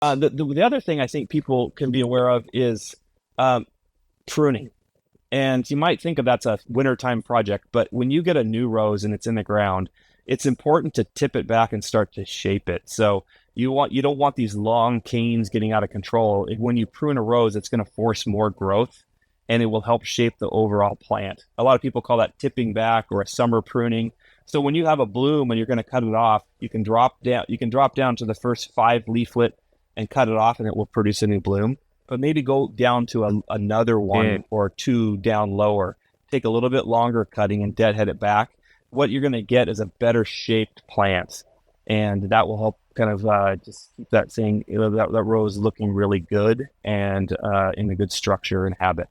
The other thing I think people can be aware of is um, pruning. And you might think of that's a wintertime project, but when you get a new rose and it's in the ground, it's important to tip it back and start to shape it. So you don't want these long canes getting out of control. When you prune a rose, it's going to force more growth and it will help shape the overall plant. A lot of people call that tipping back or a summer pruning. So when you have a bloom and you're going to cut it off, you can drop down to the first five leaflet and cut it off and it will produce a new bloom, but maybe go down to another one Mm. or two down lower. Take a little bit longer cutting and deadhead it back. What you're going to get is a better shaped plant, and that will help kind of just keep that thing, that rose looking really good and in a good structure and habit.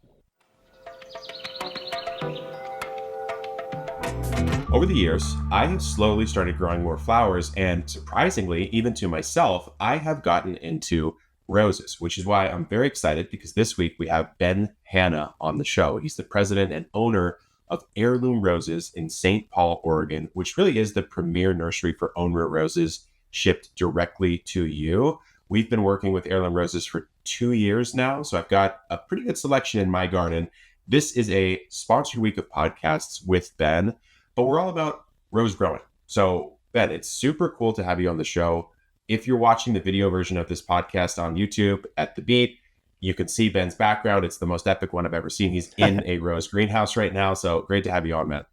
Over the years, I have slowly started growing more flowers, and surprisingly, even to myself, I have gotten into roses, which is why I'm very excited because this week we have Ben Hanna on the show. He's the president and owner of Heirloom Roses in St. Paul, Oregon, which really is the premier nursery for own root roses shipped directly to you. We've been working with Heirloom Roses for 2 years now, so I've got a pretty good selection in my garden. This is a sponsored week of podcasts with Ben, but we're all about rose growing. So, Ben, it's super cool to have you on the show. If you're watching the video version of this podcast on YouTube at the Beet, you can see Ben's background. It's the most epic one I've ever seen. He's in a rose greenhouse right now. So great to have you on, man.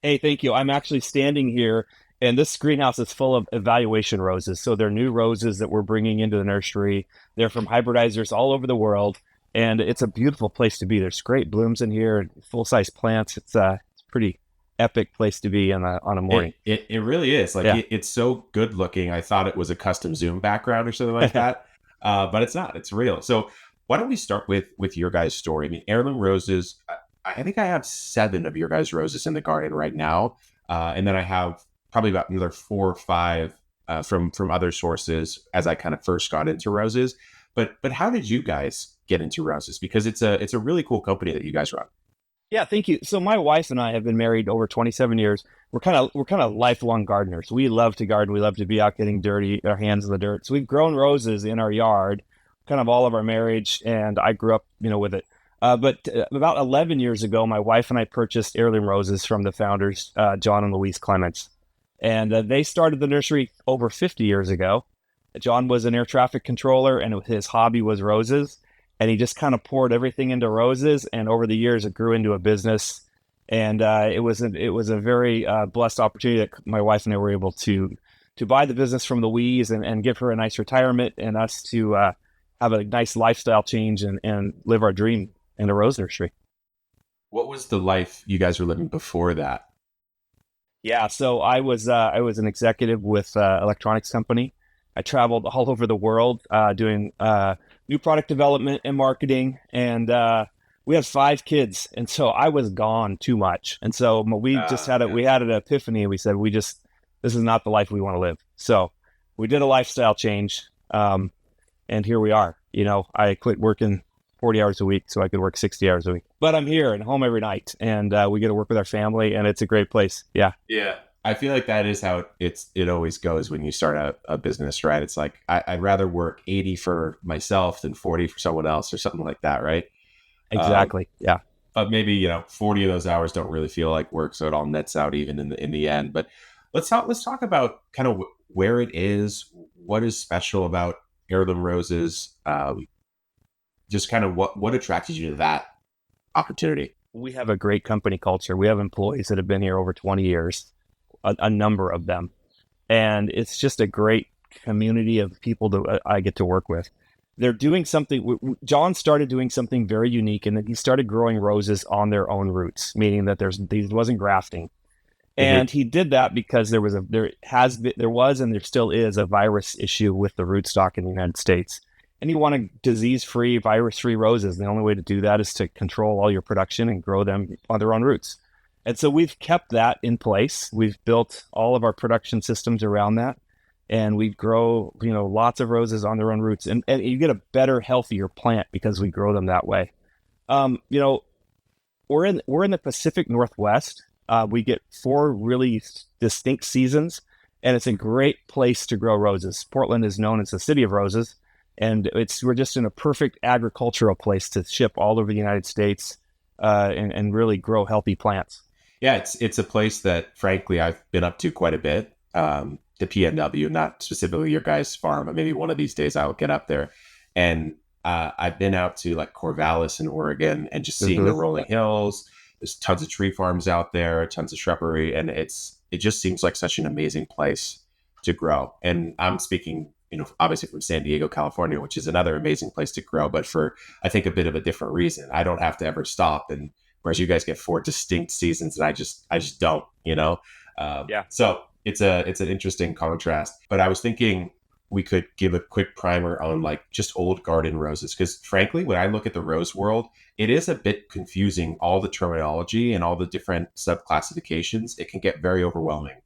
Hey, thank you. I'm actually standing here, and this greenhouse is full of evaluation roses. So they're new roses that we're bringing into the nursery. They're from hybridizers all over the world, and it's a beautiful place to be. There's great blooms in here, full size plants. It's a pretty epic place to be on a morning. It really is. Like Yeah. it's so good looking. I thought it was a custom Zoom background or something like that, but it's not. It's real. So why don't we start with your guys' story? I mean, Heirloom Roses. I think I have 7 of your guys' roses in the garden right now, and then I have probably about another 4 or 5 from other sources as I kind of first got into roses. But how did you guys get into roses? Because it's a really cool company that you guys run. Yeah, thank you. So my wife and I have been married over 27 years. We're kind of lifelong gardeners. We love to garden. We love to be out getting dirty, our hands in the dirt. So we've grown roses in our yard, kind of all of our marriage, and I grew up, with it. But about 11 years ago, my wife and I purchased Heirloom Roses from the founders, John and Louise Clements, and they started the nursery over 50 years ago. John was an air traffic controller, and his hobby was roses, and he just kind of poured everything into roses. And over the years, it grew into a business, and it was a very blessed opportunity that my wife and I were able to buy the business from Louise and give her a nice retirement, and us to have a nice lifestyle change and live our dream in a rose nursery. What was the life you guys were living before that? Yeah, so I was an executive with electronics company. I traveled all over the world doing new product development and marketing, and we had 5 kids, and so I was gone too much, and so we just Yeah. we had an epiphany, and we said this is not the life we want to live. So we did a lifestyle change, and here we are. I quit working 40 hours a week so I could work 60 hours a week. But I'm here and home every night, and we get to work with our family, and it's a great place. Yeah. Yeah. I feel like that is how it always goes when you start a business, right? It's like I'd rather work 80 for myself than 40 for someone else or something like that, right? Um, Exactly. Yeah. but maybe 40 of those hours don't really feel like work, so it all nets out even in the end. But let's talk about kind of where it is, what is special about Heirloom Roses, just kind of what attracted you to that opportunity. We have a great company culture. We have employees that have been here over 20 years, a number of them. And it's just a great community of people that I get to work with. They're doing something. John started doing something very unique, and that he started growing roses on their own roots, meaning that there wasn't grafting. Hmm. And he did that because there was and there still is a virus issue with the rootstock in the United States. And he wanted disease-free, virus-free roses. The only way to do that is to control all your production and grow them on their own roots. And so we've kept that in place. We've built all of our production systems around that, and we grow, lots of roses on their own roots. And you get a better, healthier plant because we grow them that way. Um, you know, we're in the Pacific Northwest. We get 4 really distinct seasons, and it's a great place to grow roses. Portland is known as the city of roses, and we're just in a perfect agricultural place to ship all over the United States, and really grow healthy plants. Yeah, it's a place that frankly I've been up to quite a bit. The PNW, not specifically your guys' farm, but maybe one of these days I'll get up there. And I've been out to like Corvallis in Oregon and just seeing the Mm-hmm. rolling hills. There's tons of tree farms out there, tons of shrubbery, and it just seems like such an amazing place to grow. And I'm speaking, obviously from San Diego, California, which is another amazing place to grow, but for I think a bit of a different reason. I don't have to ever stop, and whereas you guys get four distinct seasons, and I just don't. Yeah. So it's an interesting contrast. But I was thinking we could give a quick primer on like just old garden roses because frankly, when I look at the rose world, it is a bit confusing. All the terminology and all the different sub classifications, it can get very overwhelming.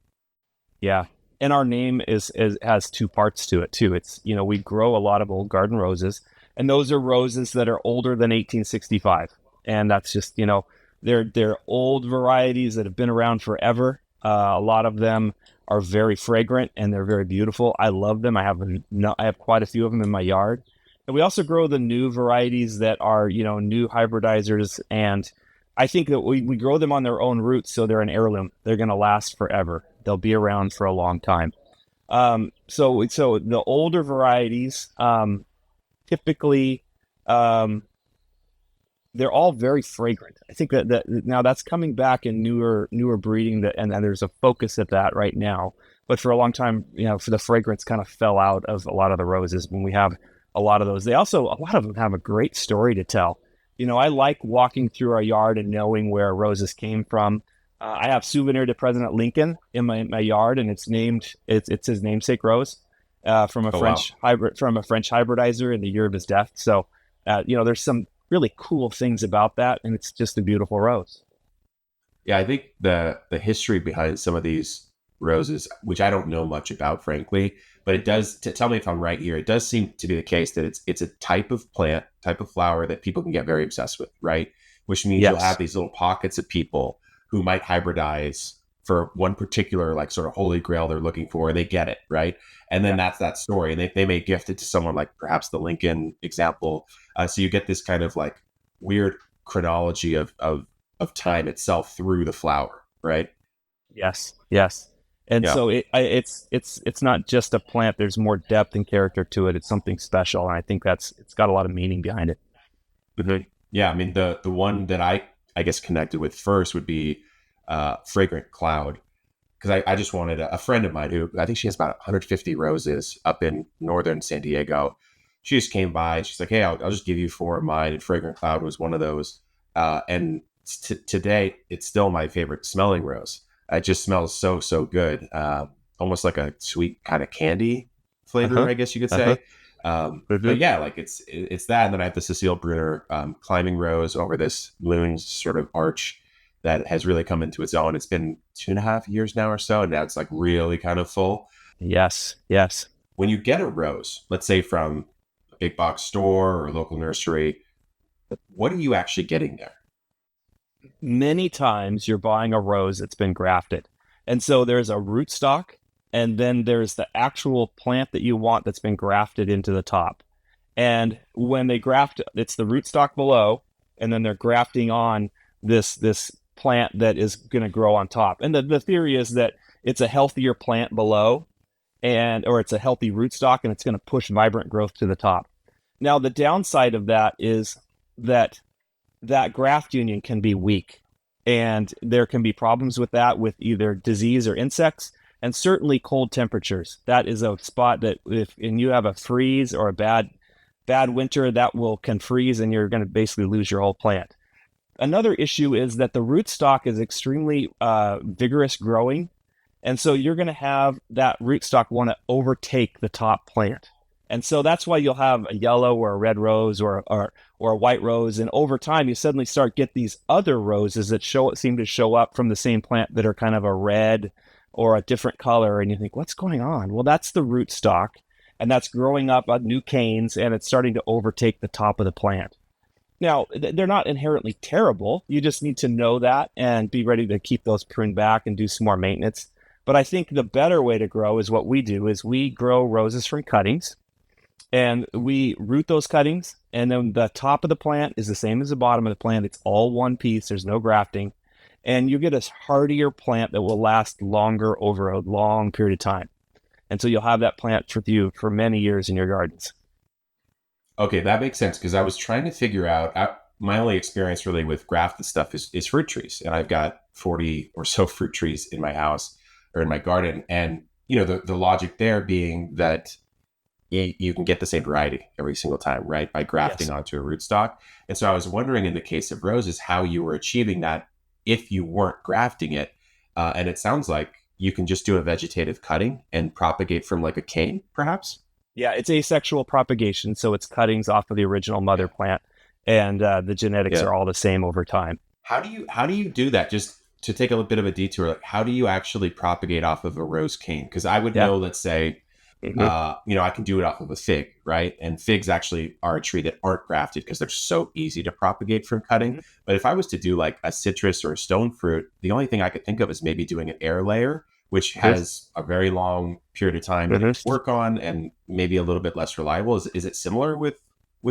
Yeah. And our name is has two parts to it too. It's, we grow a lot of old garden roses, and those are roses that are older than 1865. And that's just, they're old varieties that have been around forever. A lot of them are very fragrant and they're very beautiful. I love them. I have quite a few of them in my yard. And we also grow the new varieties that are, new hybridizers, and I think that we grow them on their own roots, so they're an heirloom. They're going to last forever. They'll be around for a long time. So the older varieties, typically, um, they're all very fragrant. I think that now that's coming back in newer breeding, and there's a focus at that right now. But for a long time, for the fragrance kind of fell out of a lot of the roses when we have a lot of those. A lot of them have a great story to tell. I like walking through our yard and knowing where roses came from. I have souvenir to President Lincoln in my yard, and it's his namesake rose, from a Oh wow. French hybridizer in the year of his death. So, there's some really cool things about that, and it's just a beautiful rose. Yeah, I think the history behind some of these roses, which I don't know much about, frankly, but it does. To tell me if I'm right here, it does seem to be the case that it's a type of plant, type of flower that people can get very obsessed with, right? Which means you'll have Yes. these little pockets of people who might hybridize for one particular like sort of holy grail they're looking for, and they get it, right? And then Yeah. that's that story, and they may gift it to someone like perhaps the Lincoln example. So you get this kind of like weird chronology of time itself through the flower, right? Yes. Yes. And Yeah. so it's not just a plant. There's more depth and character to it. It's something special, and I think it's got a lot of meaning behind it. Mhm. Yeah. I mean, the one that I guess connected with first would be Fragrant Cloud. Because I just wanted a friend of mine who I think she has about 150 roses up in northern San Diego. She just came by and she's like, "Hey, I'll just give you four of mine." And Fragrant Cloud was one of those. And today, it's still my favorite smelling rose. It just smells so good, almost like a sweet kind of candy Uh flavor, huh. I guess you could Uh huh. say. But yeah, like it's that, and then I have the Cecile Brunner climbing rose over this moon sort of arch that has really come into its own. It's been 2.5 years now or so, and now it's like really kind of full. Yes. Yes. When you get a rose, let's say from a big box store or a local nursery, what are you actually getting there? Many times you're buying a rose that's been grafted. And so there's a rootstock, and then there's the actual plant that you want that's been grafted into the top. And when they graft, it's the rootstock below, and then they're grafting on this plant that is going to grow on top. And the theory is that it's a healthier plant below, or it's a healthy rootstock, and it's going to push vibrant growth to the top. Now, the downside of that is that graft union can be weak, and there can be problems with that, with either disease or insects, and certainly cold temperatures. That is a spot that if and you have a freeze or a bad winter, that can freeze, and you're going to basically lose your whole plant. Another issue is that the rootstock is extremely vigorous growing, and so you're going to have that rootstock want to overtake the top plant. And so that's why you'll have a yellow or a red rose, or a white rose, and over time you suddenly start get these other roses that seem to show up from the same plant that are kind of a red or a different color, and you think, what's going on? Well, that's the rootstock, and that's growing up on new canes, and it's starting to overtake the top of the plant. Now, they're not inherently terrible. You just need to know that and be ready to keep those pruned back and do some more maintenance. But I think the better way to grow is what we do: is we grow roses from cuttings, And we root those cuttings, and then the top of the plant is the same as the bottom of the plant. It's all one piece. There's no grafting, and you get a hardier plant that will last longer over a long period of time. And so you'll have that plant with you for many years in your gardens. Okay, that makes sense because I was trying to figure out. My only experience really with grafted stuff is fruit trees, and I've got 40 or so fruit trees in my house or in my garden, and the logic there being that you can get the same variety every single time, right? By grafting Yes. onto a rootstock. And so I was wondering in the case of roses, how you were achieving that if you weren't grafting it. And it sounds like you can just do a vegetative cutting and propagate from like a cane, perhaps. Yeah, it's asexual propagation, so it's cuttings off of the original mother Yeah. plant, and the genetics Yeah. are all the same over time. How do you do that? Just to take a little bit of a detour, like how do you actually propagate off of a rose cane? Because I would Yeah. know, let's say, Hmm. I can do it off of a fig, right? And figs actually are a tree that aren't grafted because they're so easy to propagate from cutting. Hmm. But if I was to do like a citrus or a stone fruit, the only thing I could think of is maybe doing an air layer, which has a very long period of time that it could Hmm. work on and maybe a little bit less reliable. Is it similar with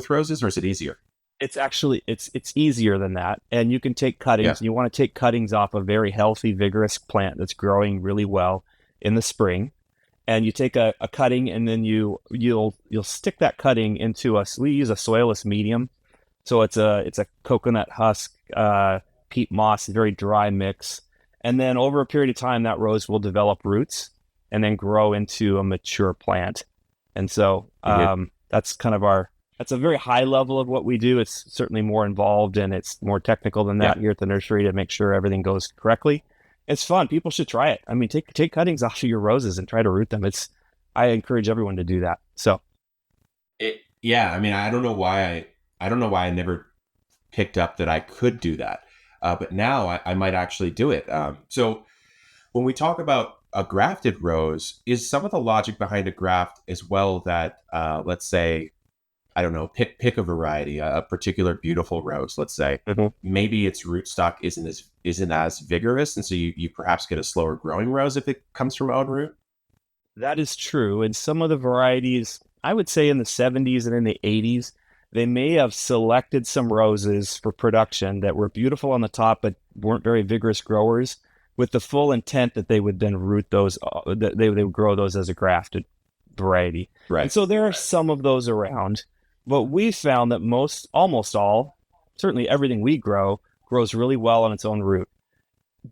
roses or is it easier? It's actually it's easier than that, and you can take Yeah. cuttings. You want to take cuttings off a very healthy, vigorous plant that's growing really well in the spring, and you take a cutting, and then you'll stick that cutting into we use a soilless medium, so it's a coconut husk, peat moss, very dry mix, and then over a period of time, that rose will develop roots and then grow into a mature plant. And so Hmm. that's kind of our that's a very high level of what we do. It's certainly more involved and it's more technical than that Yeah. here at the nursery to make sure everything goes correctly. It's fun. People should try it. I mean, take cuttings off of your roses and try to root them. It's I encourage everyone to do that. So Yeah. I mean, I don't know why I never picked up that I could do that. But now I might actually do it. So when we talk about a grafted rose, is some of the logic behind a graft as well that, let's say, I don't know, pick a variety, a particular beautiful rose, let's say, mhm. maybe its rootstock isn't as vigorous, and so you perhaps get a slower growing rose if it comes from own root. That is true. And some of the varieties, I would say in the 70s and in the 80s, they may have selected some roses for production that were beautiful on the top but weren't very vigorous growers with the full intent that they would then root those, that they would grow those as a grafted variety. And Right. so there are some of those around, but we found that almost all, certainly everything we grow, grows really well on its own root.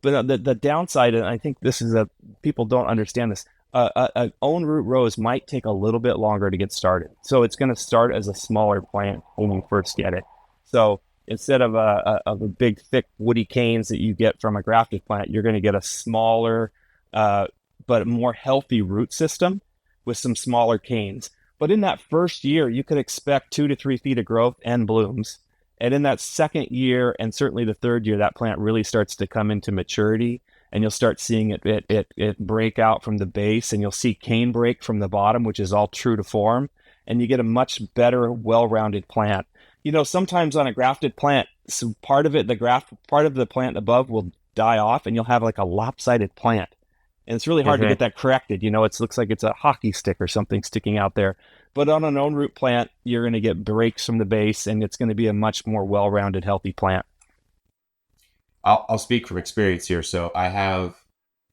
But the downside, and I think this is people don't understand this. A own root rose might take a little bit longer to get started, so it's going to start as a smaller plant when you first get it. So instead of a big thick woody canes that you get from a grafted plant, you're going to get a smaller, uh, but more healthy root system with some smaller canes. But in that first year, you could expect 2 to 3 feet of growth and blooms. And in that second year, and certainly the third year, that plant really starts to come into maturity, and you'll start seeing it break out from the base, and you'll see cane break from the bottom, which is all true to form, and you get a much better, well-rounded plant. Sometimes on a grafted plant, so part of it, the graft part of the plant above will die off, and you'll have like a lopsided plant. And it's really hard to Hmm. get that corrected. It looks like it's a hockey stick or something sticking out there. But on an own root plant, you're going to get breaks from the base, and it's going to be a much more well-rounded, healthy plant. I'll speak from experience here. So I have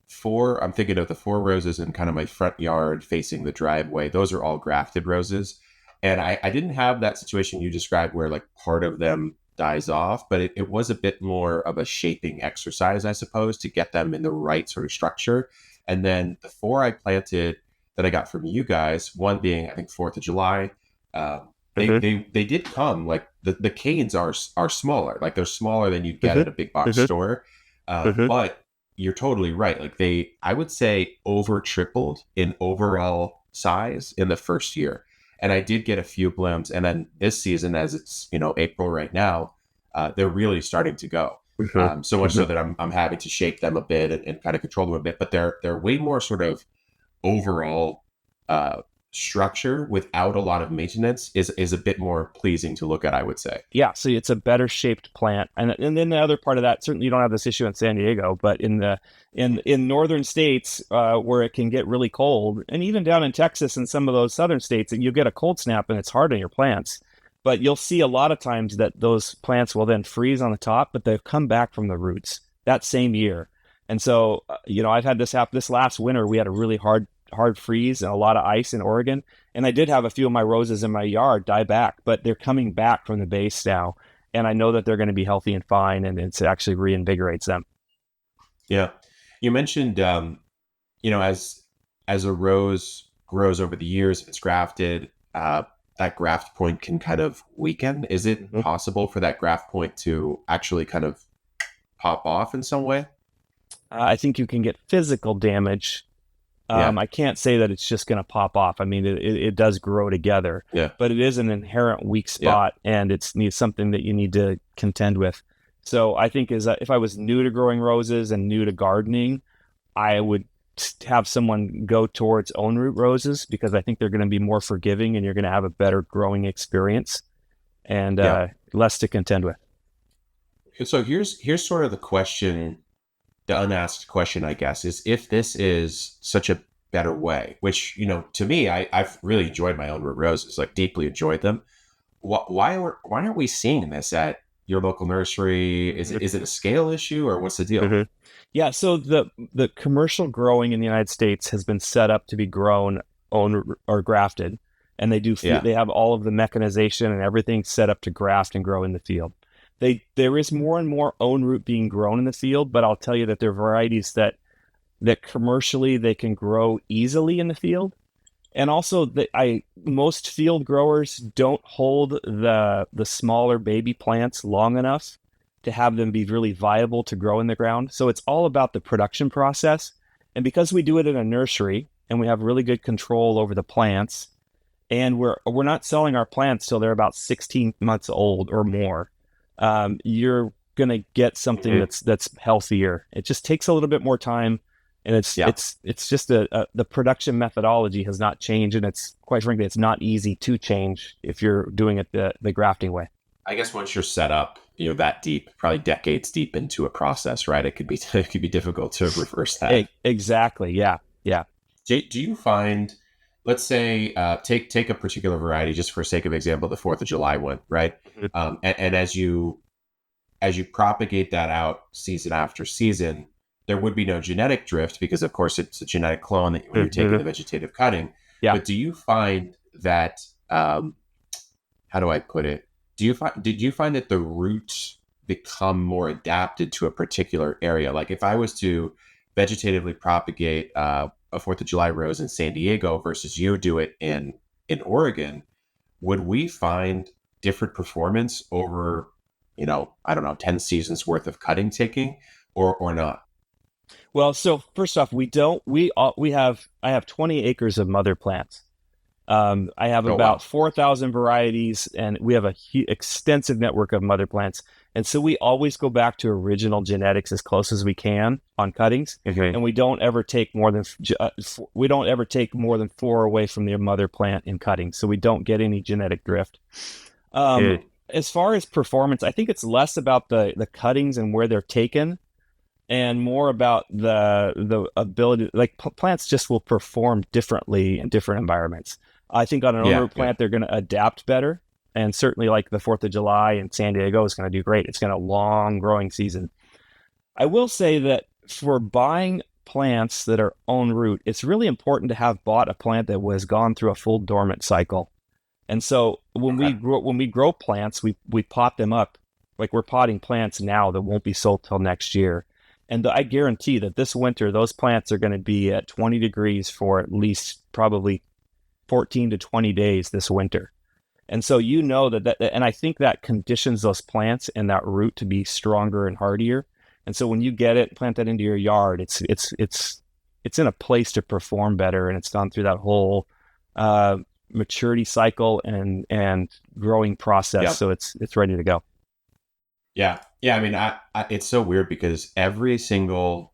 four. I'm thinking of the four roses in kind of my front yard facing the driveway. Those are all grafted roses, and I didn't have that situation you described where like part of them dies off, but it was a bit more of a shaping exercise, I suppose, to get them in the right sort of structure. And then the four I planted that I got from you guys, one being I think Fourth of July. They Mm-hmm. they they did come like the canes are smaller, like they're smaller than you'd get Mm-hmm. at a big box Mm-hmm. store, Mm-hmm. but you're totally right. Like I would say, over tripled in overall size in the first year. And I did get a few blooms. And then this season, as it's, April right now, they're really starting to go. So much Mm-hmm. so that I'm having to shape them a bit and kind of control them a bit. But they're way more sort of overall, uh, structure without a lot of maintenance is a bit more pleasing to look at, I would say. Yeah, so it's a better shaped plant, and then the other part of that, certainly you don't have this issue in San Diego, but in northern states where it can get really cold, and even down in Texas and some of those southern states, you get a cold snap and it's hard on your plants. But you'll see a lot of times that those plants will then freeze on the top, but they've come back from the roots that same year. And so, I've had this happen. This last winter, we had a really hard freeze and a lot of ice in Oregon, and I did have a few of my roses in my yard die back, but they're coming back from the base now, and I know that they're going to be healthy and fine, and it actually reinvigorates them. Yeah. You mentioned, as a rose grows over the years, if it's grafted, that graft point can kind of weaken. Is it Mhm. possible for that graft point to actually kind of pop off in some way? I think you can get physical damage. Yeah. I can't say that it's just going to pop off. I mean, it does grow together, Yeah. but it is an inherent weak Yeah. spot, and it's needs something that you need to contend with. So I think if I was new to growing roses and new to gardening, I would have someone go towards own root roses because I think they're going to be more forgiving, and you're going to have a better growing experience and Yeah. less to contend with. So here's sort of the question, the unasked question, I guess, is if this is such a better way, which, to me, I've really enjoyed my own root roses, like deeply enjoyed them. Why aren't we seeing this at your local nursery? Is it a scale issue, or what's the deal? Mhm. Yeah, so the commercial growing in the United States has been set up to be grown, owned, or grafted, and Yeah. they have all of the mechanization and everything set up to graft and grow in the field. There is more and more own root being grown in the field, but I'll tell you that there are varieties that commercially they can grow easily in the field, and also that I most field growers don't hold the smaller baby plants long enough to have them be really viable to grow in the ground. So it's all about the production process. And because we do it in a nursery and we have really good control over the plants, and we're not selling our plants till they're about 16 months old or more, you're gonna get something Mhm. that's healthier. It just takes a little bit more time, and Yeah. it's just the production methodology has not changed, and it's quite frankly it's not easy to change if you're doing it the grafting way. I guess once you're set up, that deep, probably decades deep into a process, right? It could be it could be difficult to reverse that. Exactly. Yeah. Yeah. Do you find, let's say, take a particular variety just for sake of example, the Fourth of July one, right? Mhm. And as you propagate that out season after season, there would be no genetic drift because, of course, it's a genetic clone that when you're taking Mhm. the vegetative cutting. Yeah. But do you find that, how do I put it? Did you find that the roots become more adapted to a particular area? Like if I was to vegetatively propagate a Fourth of July rose in San Diego versus you do it in Oregon, would we find different performance over, I don't know, 10 seasons worth of cutting taking, or not? Well, so first off, we have I have 20 acres of mother plants. I have Oh about wow. 4,000 varieties, and we have a extensive network of mother plants. And so we always go back to original genetics as close as we can on cuttings, Okay. and we don't ever take more than we don't ever take more than four away from the mother plant in cutting, so we don't get any genetic drift. Um, Mm. as far as performance, I think it's less about the cuttings and where they're taken, and more about the ability. Like plants just will perform differently in different environments. I think on an Yeah, owner yeah, plant they're going to adapt better, and certainly like the Fourth of July in San Diego is going to do great. It's going to long growing season. I will say that for buying plants that are own root, it's really important to have bought a plant that was gone through a full dormant cycle. And so okay. when we grow plants, we pot them up. Like we're potting plants now that won't be sold till next year. And I guarantee that this winter those plants are going to be at 20 degrees for at least probably 14 to 20 days this winter. And so and I think that conditions those plants and that root to be stronger and hardier. And so when you get it, plant that into your yard, it's in a place to perform better, and it's gone through that whole uh, maturity cycle and growing process. Yeah. So it's ready to go. Yeah. Yeah. I mean, it's so weird because every single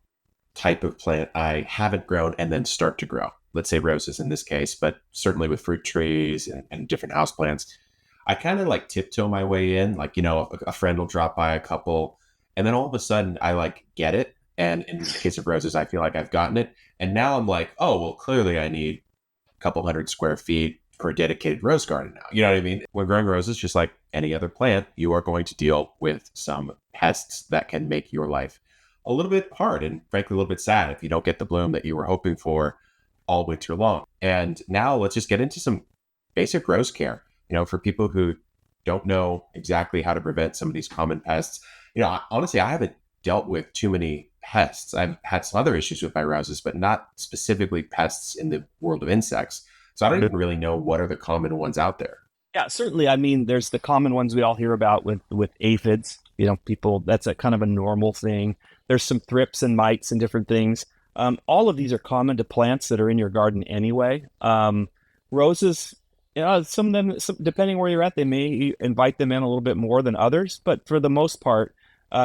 type of plant I haven't grown and then start to grow. let's say roses in this case, but certainly with fruit trees and different houseplants, I kind of like tiptoe my way in. Like, a friend will drop by a couple, and then all of a sudden I like get it. And in the case of roses, I feel like I've gotten it. And now I'm like, oh, well, clearly I need a couple hundred square feet for a dedicated rose garden now. You know what I mean? When growing roses, just like any other plant, you are going to deal with some pests that can make your life a little bit hard and frankly a little bit sad if you don't get the bloom that you were hoping for all winter long. And now let's just get into some basic rose care. For people who don't know exactly how to prevent some of these common pests, honestly, I haven't dealt with too many pests. I've had some other issues with my roses, but not specifically pests in the world of insects. So I don't even really know what are the common ones out there. Yeah, certainly. I mean, there's the common ones we all hear about with aphids. People, that's a kind of a normal thing. There's some thrips and mites and different things. All of these are common to plants that are in your garden anyway. Roses, some of them, depending where you're at, they may invite them in a little bit more than others. But for the most part,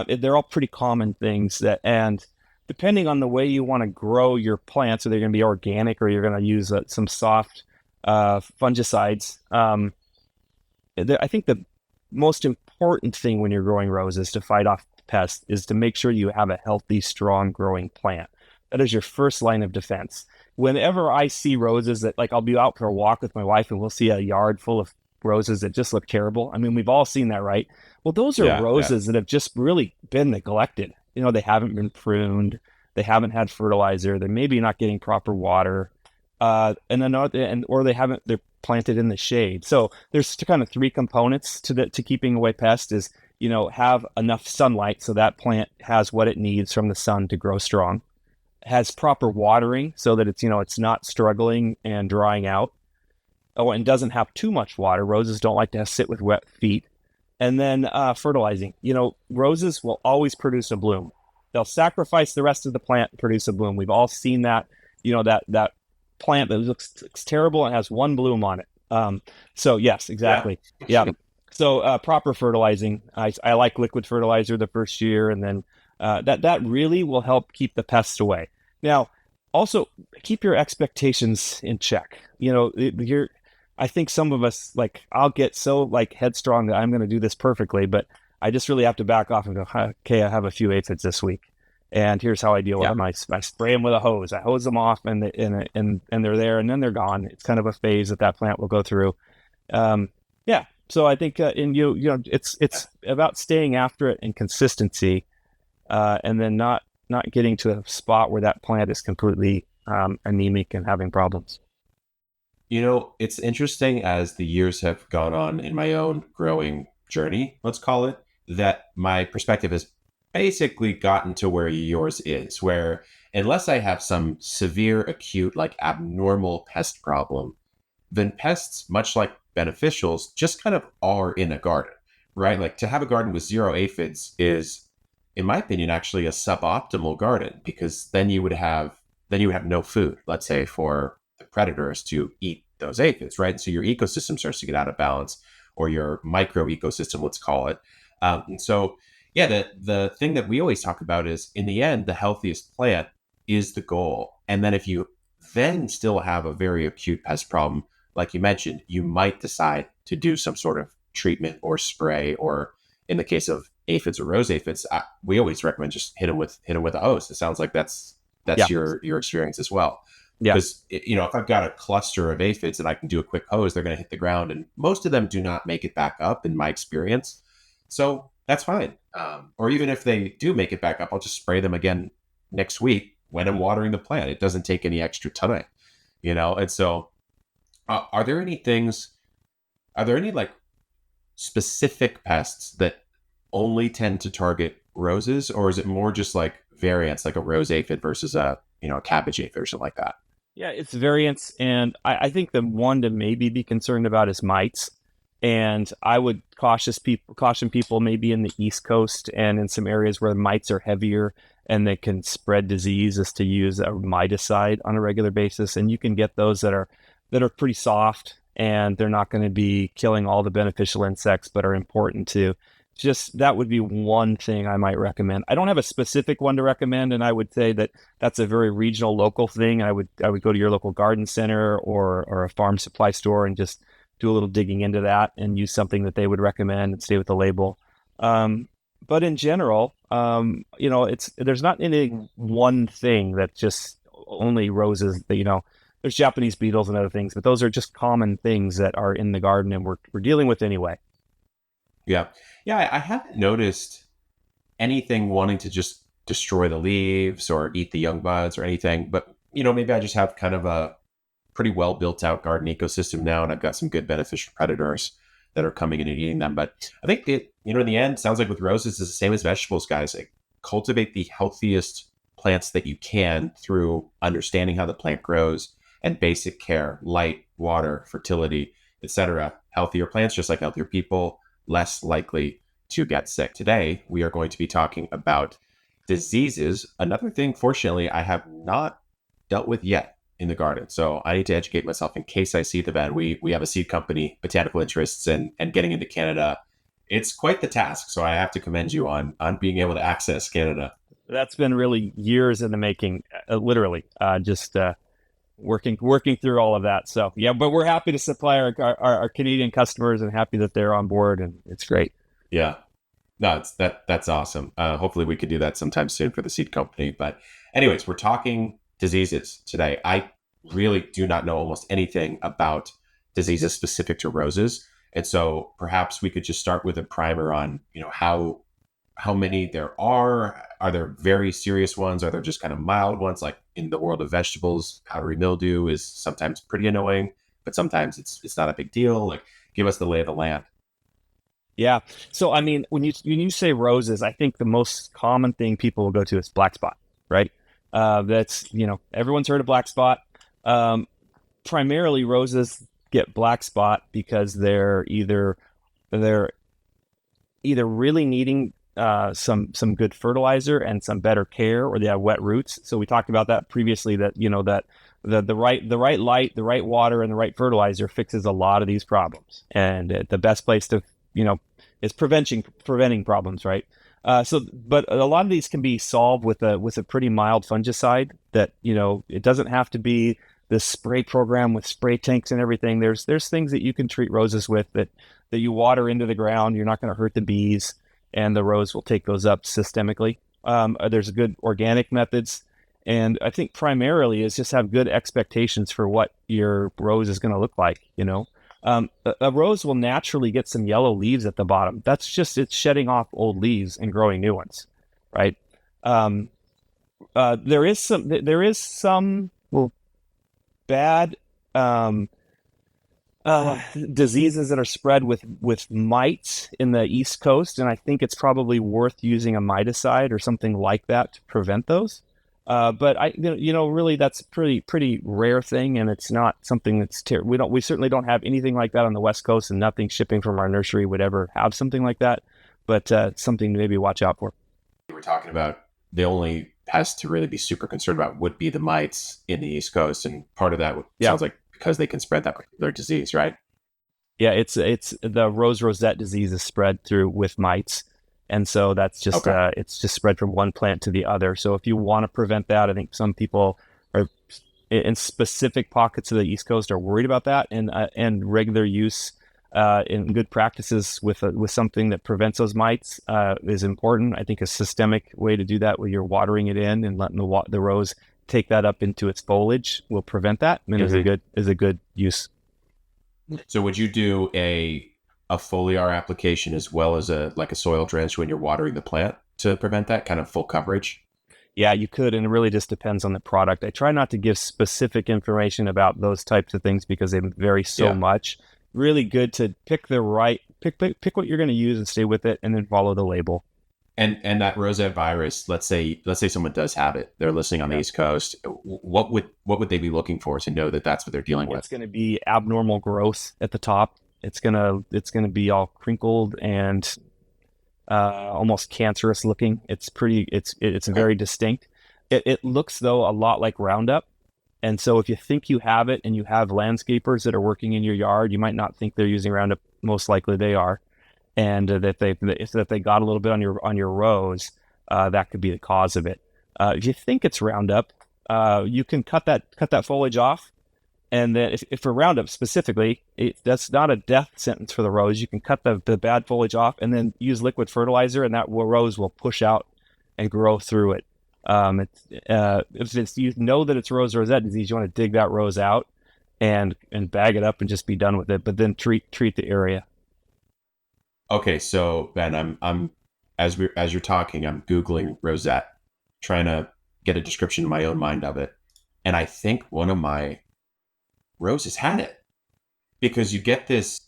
they're all pretty common things and depending on the way you want to grow your plants, whether they're going to be organic or you're going to use some soft fungicides. I think the most important thing when you're growing roses to fight off pests is to make sure you have a healthy, strong growing plant. That is your first line of defense. Whenever I see roses that, like, I'll be out for a walk with my wife and we'll see a yard full of roses that just look terrible. I mean, we've all seen that, right? Well, those are roses that have just really been neglected. They haven't been pruned. They haven't had fertilizer. They're maybe not getting proper water. Or they're planted in the shade. So there's kind of three components to keeping away pests is, have enough sunlight so that plant has what it needs from the sun to grow strong, has proper watering so that it's not struggling and drying out. Oh, and doesn't have too much water. Roses don't like to sit with wet feet. And then fertilizing. Roses will always produce a bloom. They'll sacrifice the rest of the plant and produce a bloom. We've all seen that, that plant that looks terrible and has one bloom on it. So yes, exactly. Yeah. So proper fertilizing. I like liquid fertilizer the first year, and then that really will help keep the pests away. Now, also keep your expectations in check. I think some of us, like, I'll get so headstrong that I'm going to do this perfectly, but I just really have to back off and go, okay, I have a few aphids this week, and here's how I deal with them. I spray them with a hose. I hose them off, and they're there, and then they're gone. It's kind of a phase that plant will go through. So I think it's about staying after it and consistency, and then not getting to a spot where that plant is completely anemic and having problems. It's interesting as the years have gone on in my own growing journey, let's call it, that my perspective has basically gotten to where yours is, where unless I have some severe, acute, abnormal pest problem, then pests, much like beneficials, just kind of are in a garden, right? Like, to have a garden with zero aphids is, in my opinion, actually a suboptimal garden, because then you would have no food, let's say, for the predators to eat those aphids, right? So your ecosystem starts to get out of balance, or your micro ecosystem, let's call it. The thing that we always talk about is, in the end, the healthiest plant is the goal. And then if you then still have a very acute pest problem, like you mentioned, you might decide to do some sort of treatment or spray, or in the case of aphids or rose aphids, we always recommend just hit them with a hose. It sounds like that's your experience as well. Yeah. Because, if I've got a cluster of aphids and I can do a quick hose, they're going to hit the ground, and most of them do not make it back up in my experience. So that's fine. Or even if they do make it back up, I'll just spray them again next week when I'm watering the plant. It doesn't take any extra time, And so are there any specific pests that only tend to target roses, or is it more just like variants, like a rose aphid versus a cabbage aphid or something like that? Yeah, it's variants, and I think the one to maybe be concerned about is mites. And I would caution people maybe in the East Coast and in some areas where the mites are heavier and they can spread diseases, to use a miticide on a regular basis. And you can get those that are pretty soft, and they're not going to be killing all the beneficial insects, but are important to just that would be one thing I might recommend. I don't have a specific one to recommend, and I would say that that's a very regional, local thing. I would go to your local garden center or a farm supply store and just do a little digging into that and use something that they would recommend and stay with the label. Um, but in general, it's there's not any one thing that just only roses. That there's Japanese beetles and other things, but those are just common things that are in the garden and we're dealing with anyway. Yeah. Yeah, I haven't noticed anything wanting to just destroy the leaves or eat the young buds or anything. But, maybe I just have kind of a pretty well built out garden ecosystem now, and I've got some good beneficial predators that are coming in and eating them. But I think in the end, sounds like with roses, it's the same as vegetables, guys. Like, cultivate the healthiest plants that you can through understanding how the plant grows and basic care, light, water, fertility, etc. Healthier plants, just like healthier people, less likely to get sick. Today, we are going to be talking about diseases. Another thing, fortunately, I have not dealt with yet in the garden. So I need to educate myself in case I see the bad. We have a seed company, botanical interests, and getting into Canada. It's quite the task. So I have to commend you on being able to access Canada. That's been really years in the making, literally. Just working through all of that. So yeah, but we're happy to supply our Canadian customers and happy that they're on board, and it's great. Yeah. No, that's awesome. Hopefully we could do that sometime soon for the seed company. But anyways, we're talking diseases today. I really do not know almost anything about diseases specific to roses. And so perhaps we could just start with a primer on, how many there are. Are there very serious ones? Are there just kind of mild ones? Like in the world of vegetables, powdery mildew is sometimes pretty annoying, but sometimes it's not a big deal. Like, give us the lay of the land. Yeah. So I mean, when you say roses, I think the most common thing people will go to is black spot, right? That's everyone's heard of black spot. Um, Primarily, roses get black spot because they're either really needing some good fertilizer and some better care, or they have wet roots. So we talked about that previously. That that the right light, the right water, and the right fertilizer fixes a lot of these problems. And the best place to is preventing problems, right? But a lot of these can be solved with a pretty mild fungicide. That it doesn't have to be this spray program with spray tanks and everything. There's things that you can treat roses with that you water into the ground. You're not going to hurt the bees, and the rose will take those up systemically. There's good organic methods, and I think primarily is just have good expectations for what your rose is going to look like. A rose will naturally get some yellow leaves at the bottom. That's just it's shedding off old leaves and growing new ones, right? Um, there is some well, bad um, diseases that are spread with mites in the East Coast, and I think it's probably worth using a miticide or something like that to prevent those. But really, that's pretty rare thing, and it's not something we certainly don't have anything like that on the West Coast, and nothing shipping from our nursery would ever have something like that. But something to maybe watch out for. We're talking about the only pest to really be super concerned about would be the mites in the East Coast. And part of that Yeah, sounds like because they can spread that particular disease, right? yeah. It's the rose rosette disease is spread through with mites, and so that's just Okay. it's just spread from one plant to the other. So if you want to prevent that, I think some people are in specific pockets of the East Coast are worried about that, and regular use in good practices with something that prevents those mites is important. I think a systemic way to do that, where you're watering it in and letting the rose take that up into its foliage, will prevent that, and Hmm. is a good use. So would you do a foliar application as well as a soil drench when you're watering the plant to prevent that kind of full coverage? Yeah, you could, and it really just depends on the product. I try not to give specific information about those types of things because they vary so Yeah. much. Really good to pick what you're going to use and stay with it, and then follow the label. And that rosette virus, let's say someone does have it, they're listening on the Yeah. East Coast. What would they be looking for to know that that's what they're dealing It's with? going to be abnormal growth at the top. It's gonna be all crinkled and almost cancerous looking. It's Okay. very distinct. It looks though a lot like Roundup, and so if you think you have it and you have landscapers that are working in your yard, you might not think they're using Roundup. Most likely they are. and that they got a little bit on your rows, that could be the cause of it. If you think it's Roundup, you can cut that foliage off, and then if for Roundup specifically, that's not a death sentence for the rose. You can cut the bad foliage off, and then use liquid fertilizer, and that rose will push out and grow through it. If it's, you know that it's rosette disease, you want to dig that rose out and bag it up and just be done with it. But then treat the area. Okay, so Ben, I'm as you're talking, I'm Googling rosette, trying to get a description in my own mind of it. And I think one of my roses had it, because you get this.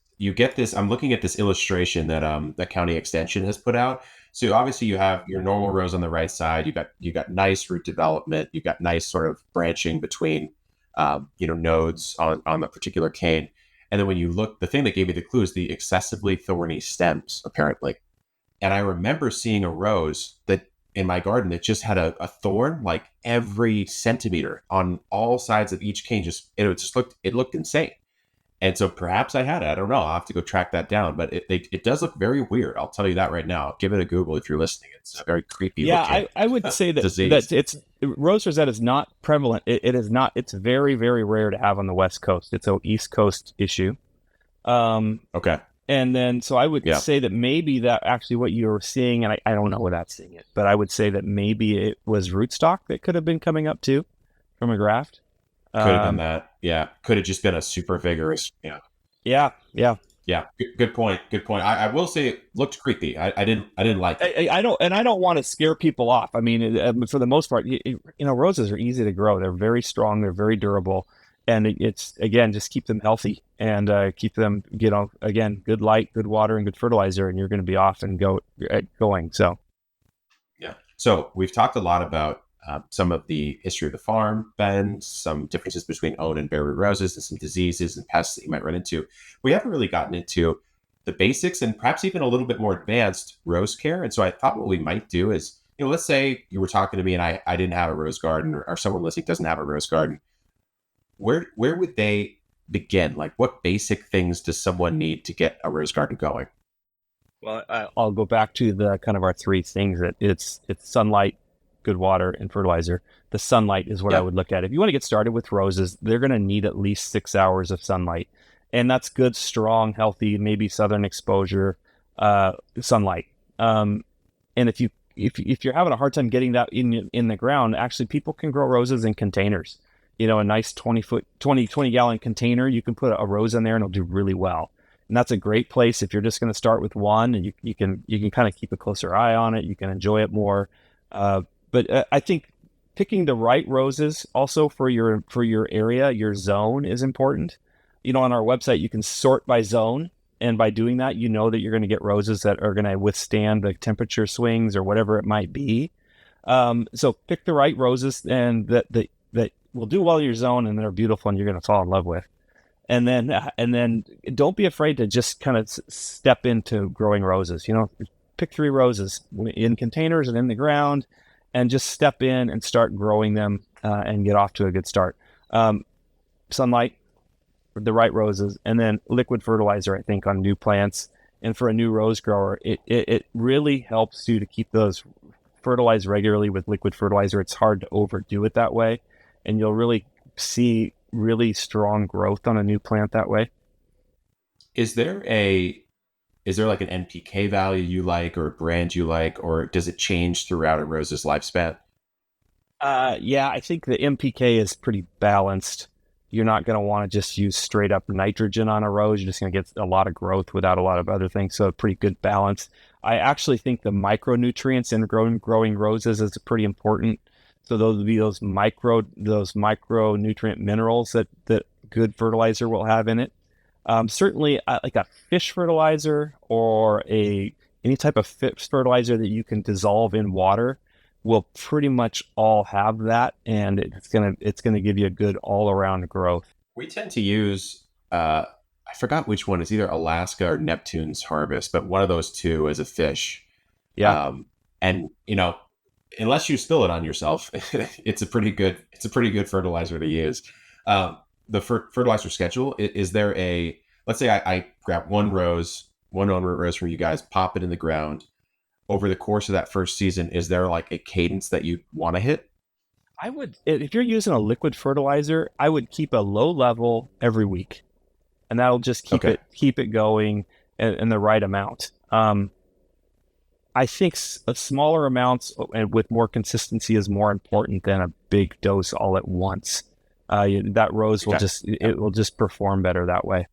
I'm looking at this illustration that that county extension has put out. So obviously you have your normal rose on the right side. You got nice root development. You got nice sort of branching between nodes on the particular cane. And then when you look, the thing that gave me the clue is the excessively thorny stems, apparently. And I remember seeing a rose that in my garden that just had a thorn like every centimeter on all sides of each cane. It looked insane. And so perhaps I had it. I don't know. I'll have to go track that down. But it does look very weird. I'll tell you that right now. Give it a Google if you're listening. It's a very creepy Yeah, looking I would say disease. that it's rose rosette is not prevalent. It is not. It's very very rare to have on the West Coast. It's a East Coast issue. Um, Okay. and then so I would Yeah. say that maybe that actually what you were seeing, and I don't know without seeing it, but I would say that maybe it was rootstock that could have been coming up too from a graft. Could have been Um, that. Yeah. Could have just been a super vigorous. Yeah. yeah, yeah. Yeah. Good point. Good point. I will say it looked creepy. I didn't like it. I don't want to scare people off. I mean, for the most part, roses are easy to grow. They're very strong. They're very durable, and it's again just keep them healthy and keep them, again, good light, good water, and good fertilizer, and you're going to be off and going. So Yeah. So we've talked a lot about some of the history of the farm, Ben, some differences between own and bare root roses, and some diseases and pests that you might run into. We haven't really gotten into the basics and perhaps even a little bit more advanced rose care. And so I thought what we might do is, let's say you were talking to me and I didn't have a rose garden, or someone listening doesn't have a rose garden. Where would they begin? Like, what basic things does someone need to get a rose garden going? well, I'll go back to the kind of our three things that it's sunlight, good water, and fertilizer. The sunlight is what I Yeah. would look at. If you want to get started with roses, they're going to need at least 6 hours of sunlight, and that's good, strong, healthy, maybe southern exposure sunlight. And if you're having a hard time getting that in the ground, actually people can grow roses in containers. A nice 20 gallon container, you can put a rose in there and it'll do really well. And that's a great place if you're just going to start with one, and you can kind of keep a closer eye on it. You can enjoy it more. But I think picking the right roses also for your area, your zone is important. On our website you can sort by zone, and by doing that, you know that you're going to get roses that are going to withstand the temperature swings or whatever it might be. So pick the right roses, and that will do well in your zone, and they're beautiful, and you're going to fall in love with. And then don't be afraid to just kind of step into growing roses. Pick three roses in containers and in the ground, and just step in and start growing them, and get off to a good start. Sunlight, the right roses, and then liquid fertilizer, I think, on new plants. And for a new rose grower, it really helps you to keep those fertilized regularly with liquid fertilizer. It's hard to overdo it that way, and you'll really see really strong growth on a new plant that way. Is there a is there like an NPK value you like, or a brand you like, or does it change throughout a rose's lifespan? Yeah, I think the MPK is pretty balanced. You're not going to want to just use straight up nitrogen on a rose. You're just going to get a lot of growth without a lot of other things. So a pretty good balance. I actually think the micronutrients in growing roses is pretty important. So those would be those micronutrient minerals that good fertilizer will have in it. Certainly, like a fish fertilizer or a any type of fish fertilizer that you can dissolve in water will pretty much all have that, and it's gonna give you a good all around growth. We tend to use I forgot which one. It's either Alaska or Neptune's harvest, but one of those two as a fish. Yeah, And unless you spill it on yourself, it's a pretty good fertilizer to use. The fertilizer schedule, is there a, let's say I grab one rose, one root rose from you guys, pop it in the ground. Over the course of that first season, is there like a cadence that you want to hit? I would, if you're using a liquid fertilizer, I would keep a low level every week, and that'll just Okay. keep it going in the right amount. I think smaller amounts and with more consistency is more important than a big dose all at once. That rose will Okay. just Yep. it will just perform better that way.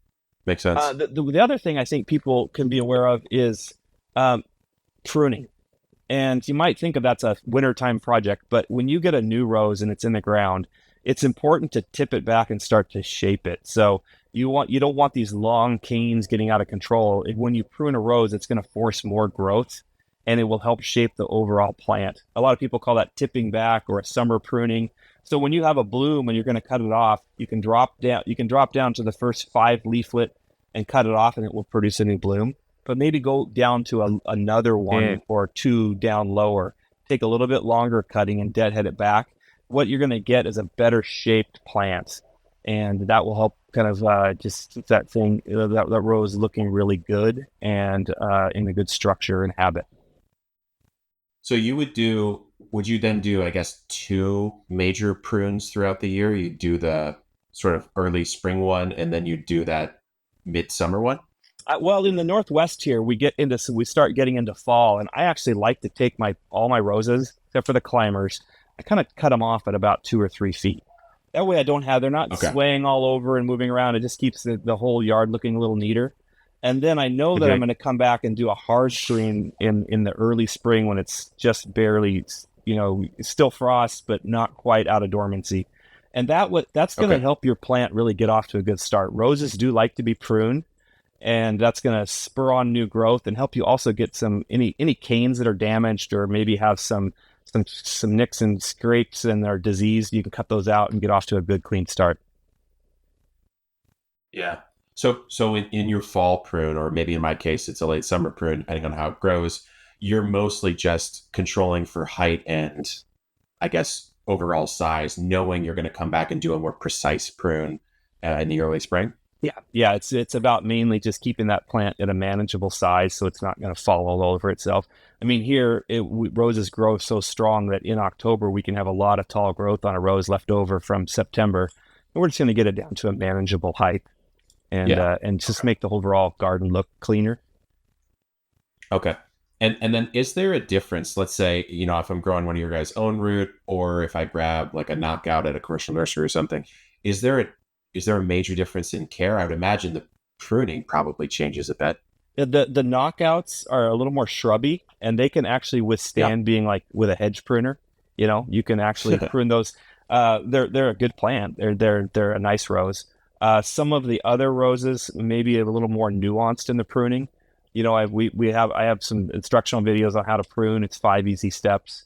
Makes sense. The other thing I think people can be aware of is um, pruning. And you might think of that's a wintertime project, but when you get a new rose and it's in the ground, it's important to tip it back and start to shape it. So you don't want these long canes getting out of control. When you prune a rose, it's going to force more growth and it will help shape the overall plant. A lot of people call that tipping back or a summer pruning. So when you have a bloom and you're going to cut it off, you can drop down to the first 5 leaflet and cut it off and it will produce a new bloom, but maybe go down to another one Mm. or two down lower. Take a little bit longer cutting and deadhead it back. What you're going to get is a better shaped plant, and that will help kind of just keep that thing, that rose looking really good and in a good structure and habit. So would you then do, I guess, two major prunes throughout the year? You do the sort of early spring one, and then you do that midsummer one? Well, in the Northwest here, we start getting into fall, and I actually like to take my all my roses, except for the climbers. I kind of cut them off at about 2 or 3 feet. That way, they're not Okay. swaying all over and moving around. It just keeps the whole yard looking a little neater. And then I know that I'm Hmm. going to come back and do a hard screen in the early spring when it's just barely, still frost, but not quite out of dormancy. And that's going to Okay. help your plant really get off to a good start. Roses do like to be pruned, and that's going to spur on new growth and help you also get any canes that are damaged or maybe have some nicks and scrapes and are diseased. You can cut those out and get off to a good clean start. Yeah. So in your fall prune, or maybe in my case, it's a late summer prune, depending on how it grows, you're mostly just controlling for height and, I guess, overall size, knowing you're going to come back and do a more precise prune in the early spring. Yeah, it's about mainly just keeping that plant at a manageable size so it's not going to fall all over itself. I mean, here roses grow so strong that in October we can have a lot of tall growth on a rose left over from September, and we're just going to get it down to a manageable height Yeah. and just Okay. make the overall garden look cleaner. Okay. And then is there a difference? Let's say, if I'm growing one of your guys' own root, or if I grab like a knockout at a commercial nursery or something, is there a is there a major difference in care? I would imagine the pruning probably changes a bit. The knockouts are a little more shrubby, and they can actually Yeah. withstand being like with a hedge pruner. You can actually prune those. They're a good plant. They're a nice rose. Some of the other roses maybe a little more nuanced in the pruning. I have some instructional videos on how to prune. It's 5 easy steps.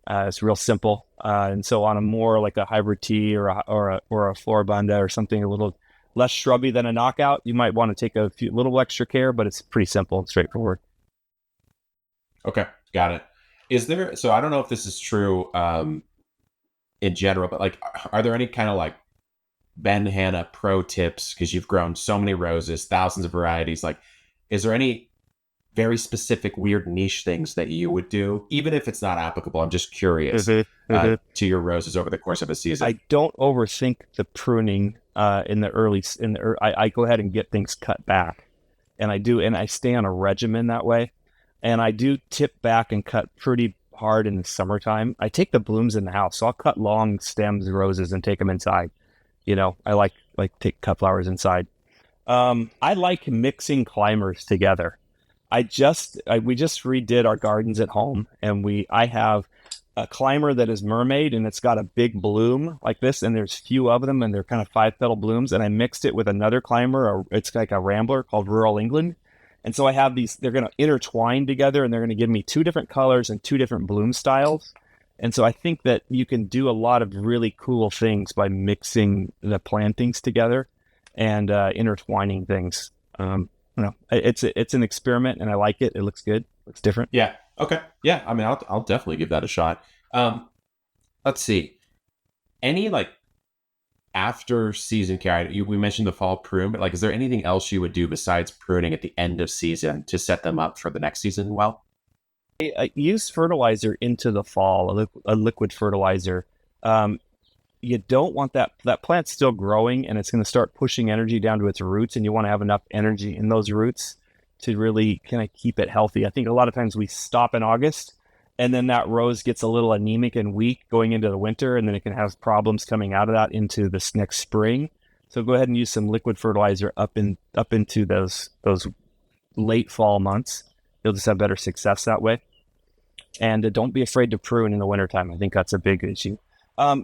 It's real simple. And so on a more like a hybrid tea or a floribunda or something a little less shrubby than a knockout, you might want to take a little extra care, but it's pretty simple and straightforward. Okay. Got it. So I don't know if this is true in general, but like, are there any kind of like Ben Hanna pro tips? Because you've grown so many roses, thousands of varieties. Like, is there any very specific weird niche things that you would do, even if it's not applicable? I'm just curious Mhm, mhm. to your roses over the course of a season. I don't overthink the pruning in the early. I go ahead and get things cut back, and I stay on a regimen that way, and I do tip back and cut pretty hard in the summertime. I take the blooms in the house, so I'll cut long stems roses and take them inside. I like take cut flowers inside. I like mixing climbers together. We just redid our gardens at home, and I have a climber that is mermaid, and it's got a big bloom like this, and there's few of them, and they're kind of 5 petal blooms. And I mixed it with another climber, it's like a rambler called Rural England. And so I have these. They're going to intertwine together, and they're going to give me two different colors and two different bloom styles. And so I think that you can do a lot of really cool things by mixing the plantings together and intertwining things. It's an experiment, and I like it. It looks good. Looks different. Yeah. Okay. Yeah. I mean, I'll definitely give that a shot. Let's see. Any like after season care, we mentioned the fall prune, but like, is there anything else you would do besides pruning at the end of season to set them up for the next season? Well, Use fertilizer into the fall, a liquid fertilizer. Um, you don't want that plant's still growing and it's going to start pushing energy down to its roots, and you want to have enough energy in those roots to really kind of keep it healthy. I think a lot of times we stop in August and then that rose gets a little anemic and weak going into the winter, and then it can have problems coming out of that into this next spring. So go ahead and use some liquid fertilizer up into those late fall months. You'll just have better success that way. And don't be afraid to prune in the wintertime. I think that's a big issue.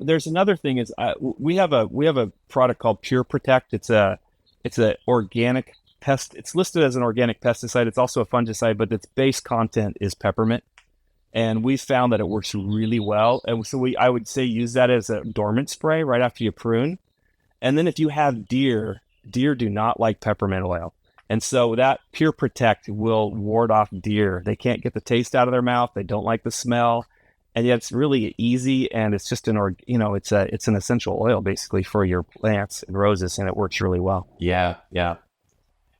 There's another thing is we have a product called Pure Protect. It's a organic pest. It's listed as an organic pesticide. It's also a fungicide, but its base content is peppermint, and we found that it works really well. And so I would say use that as a dormant spray right after you prune. And then if you have deer do not like peppermint oil. And so that Pure Protect will ward off deer. They can't get the taste out of their mouth. They don't like the smell. And yet it's really easy, and it's just it's an essential oil basically for your plants and roses, and it works really well. yeah, yeah.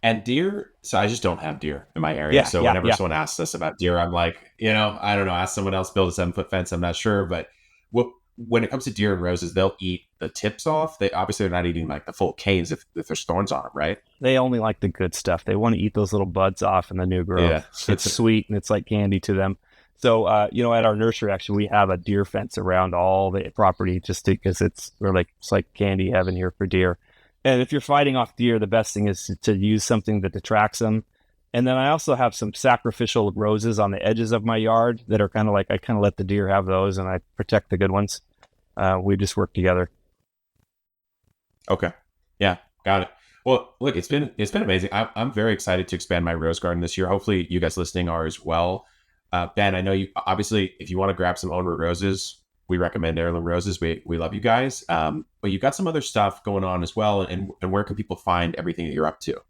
And deer, so I just don't have deer in my area. Yeah, So yeah, whenever yeah. someone asks us about deer, I'm like, I don't know, ask someone else, build a 7 foot fence. I'm not sure. But when it comes to deer and roses, they'll eat the tips off. They obviously are not eating like the full canes if there's thorns on them, right? They only like the good stuff. They want to eat those little buds off in the new Yeah. growth. It's sweet and it's like candy to them. So, at our nursery, actually, we have a deer fence around all the property just because it's like candy heaven here for deer. And if you're fighting off deer, the best thing is to use something that detracts them. And then I also have some sacrificial roses on the edges of my yard that are kind of like, I kind of let the deer have those and I protect the good ones. We just work together. Okay. Yeah, got it. Well, look, it's been amazing. I'm very excited to expand my rose garden this year. Hopefully, you guys listening are as well. Ben, I know you obviously, if you want to grab some own roses, we recommend Heirloom Roses. We love you guys. But you've got some other stuff going on as well. And where can people find everything that you're up to?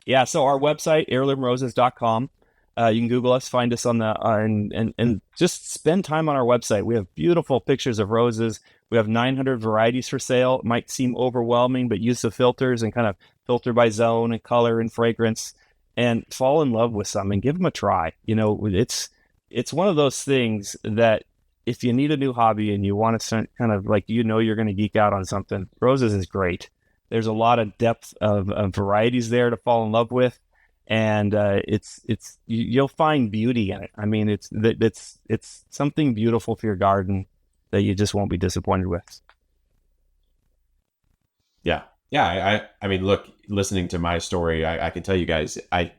Yeah, so our website, heirloomroses.com. You can Google us, find us on the and just spend time on our website. We have beautiful pictures of roses. We have 900 varieties for sale. It might seem overwhelming, but use the filters and kind of filter by zone and color and fragrance, and fall in love with some and give them a try. It's one of those things that if you need a new hobby and you want to kind of like you're going to geek out on something, roses is great. There's a lot of depth of varieties there to fall in love with, and you'll find beauty in it. I mean, it's something beautiful for your garden that you just won't be disappointed with. Yeah. Yeah. I mean, look, listening to my story, I can tell you guys, I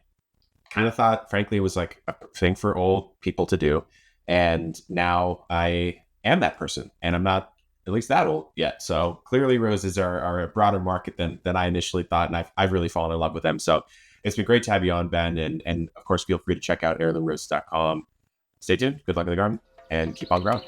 kind of thought, frankly, it was like a thing for old people to do. And now I am that person, and I'm not at least that old yet. So clearly roses are a broader market than I initially thought. And I've really fallen in love with them. So it's been great to have you on, Ben. And of course, feel free to check out heirloomroses.com. Stay tuned. Good luck in the garden and keep on growing.